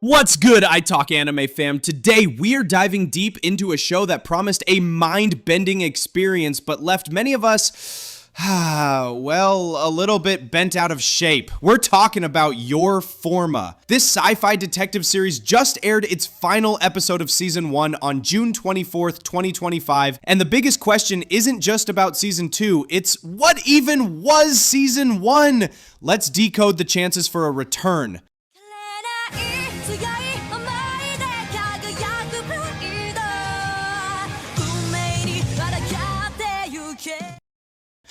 What's good, I Talk Anime fam? Today, we're diving deep into a show that promised a mind-bending experience, but left many of us, well, a little bit bent out of shape. We're talking about Your Forma. This sci-fi detective series just aired its final episode of Season 1 on June 24th, 2025, and the biggest question isn't just about Season 2, it's what even was Season 1? Let's decode the chances for a return.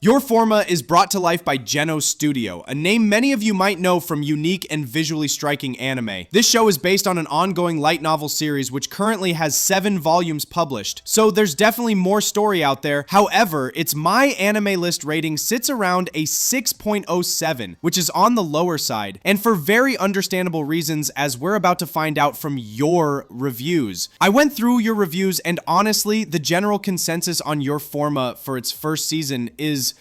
Your Forma is brought to life by Geno Studio, a name many of you might know from unique and visually striking anime. This show is based on an ongoing light novel series which currently has 7 volumes published, so there's definitely more story out there. However, its My Anime List rating sits around a 6.07, which is on the lower side, and for very understandable reasons, as we're about to find out from your reviews. I went through your reviews, and honestly, the general consensus on Your Forma for its first season is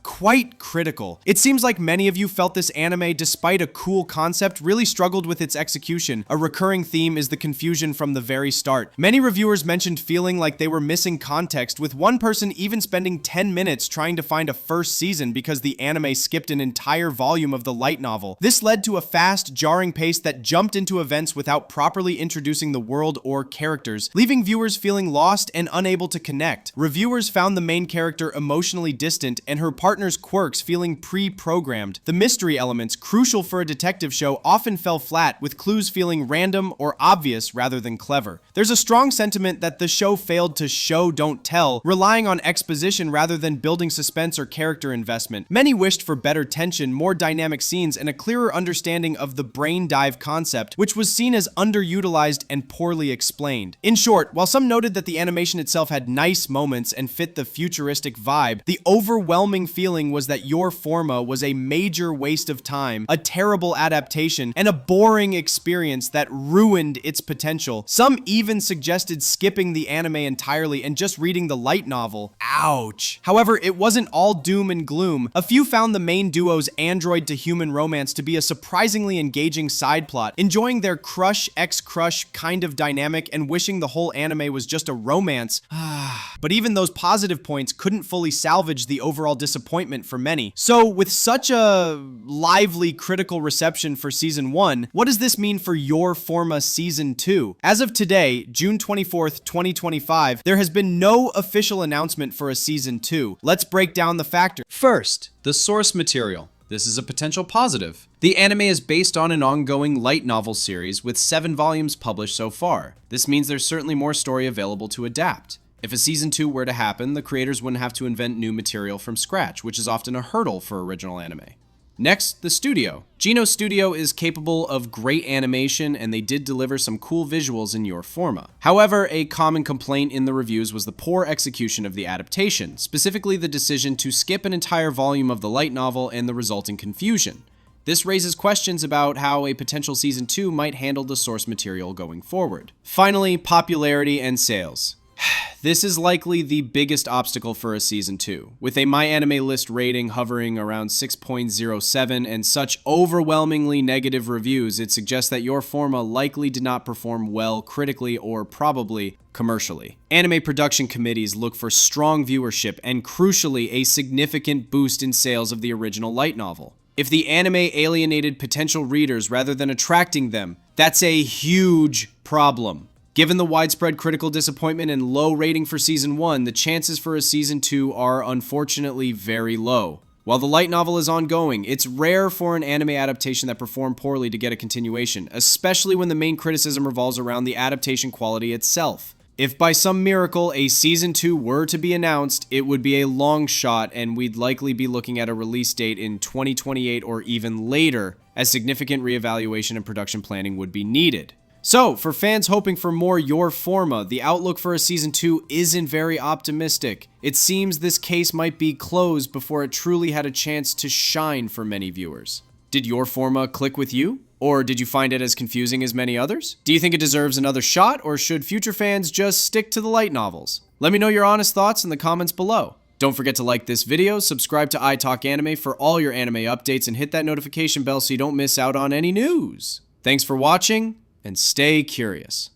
quite critical. It seems like many of you felt this anime, despite a cool concept, really struggled with its execution. A recurring theme is the confusion from the very start. Many reviewers mentioned feeling like they were missing context, with one person even spending 10 minutes trying to find a first season because the anime skipped an entire volume of the light novel. This led to a fast, jarring pace that jumped into events without properly introducing the world or characters, leaving viewers feeling lost and unable to connect. Reviewers found the main character emotionally distant and her partner's quirks feeling pre-programmed. The mystery elements, crucial for a detective show, often fell flat, with clues feeling random or obvious rather than clever. There's a strong sentiment that the show failed to show, don't tell, relying on exposition rather than building suspense or character investment. Many wished for better tension, more dynamic scenes, and a clearer understanding of the brain dive concept, which was seen as underutilized and poorly explained. In short, while some noted that the animation itself had nice moments and fit the futuristic vibe, the overwhelming feeling was that Your Forma was a major waste of time, a terrible adaptation, and a boring experience that ruined its potential. Some even suggested skipping the anime entirely and just reading the light novel. Ouch. However, it wasn't all doom and gloom. A few found the main duo's android to human romance to be a surprisingly engaging side plot, enjoying their crush ex-crush kind of dynamic and wishing the whole anime was just a romance. But even those positive points couldn't fully salvage the overall disappointment for many. So with such a lively critical reception for Season 1, what does this mean for Your Forma Season 2? As of today, June 24th, 2025, there has been no official announcement for a Season 2. Let's break down the factors. First, the source material. This is a potential positive. The anime is based on an ongoing light novel series with 7 volumes published so far. This means there's certainly more story available to adapt. If a Season 2 were to happen, the creators wouldn't have to invent new material from scratch, which is often a hurdle for original anime. Next, the studio. Geno Studio is capable of great animation, and they did deliver some cool visuals in Your Forma. However, a common complaint in the reviews was the poor execution of the adaptation, specifically the decision to skip an entire volume of the light novel and the resulting confusion. This raises questions about how a potential Season 2 might handle the source material going forward. Finally, popularity and sales. This is likely the biggest obstacle for a Season 2. With a My Anime List rating hovering around 6.07 and such overwhelmingly negative reviews, it suggests that Your Forma likely did not perform well critically or probably commercially. Anime production committees look for strong viewership and, crucially, a significant boost in sales of the original light novel. If the anime alienated potential readers rather than attracting them, that's a huge problem. Given the widespread critical disappointment and low rating for Season 1, the chances for a Season 2 are unfortunately very low. While the light novel is ongoing, it's rare for an anime adaptation that performed poorly to get a continuation, especially when the main criticism revolves around the adaptation quality itself. If by some miracle a Season 2 were to be announced, it would be a long shot and we'd likely be looking at a release date in 2028 or even later, as significant reevaluation and production planning would be needed. So, for fans hoping for more Your Forma, the outlook for a Season 2 isn't very optimistic. It seems this case might be closed before it truly had a chance to shine for many viewers. Did Your Forma click with you? Or did you find it as confusing as many others? Do you think it deserves another shot, or should future fans just stick to the light novels? Let me know your honest thoughts in the comments below. Don't forget to like this video, subscribe to I Talk Anime for all your anime updates, and hit that notification bell so you don't miss out on any news. Thanks for watching, and stay curious.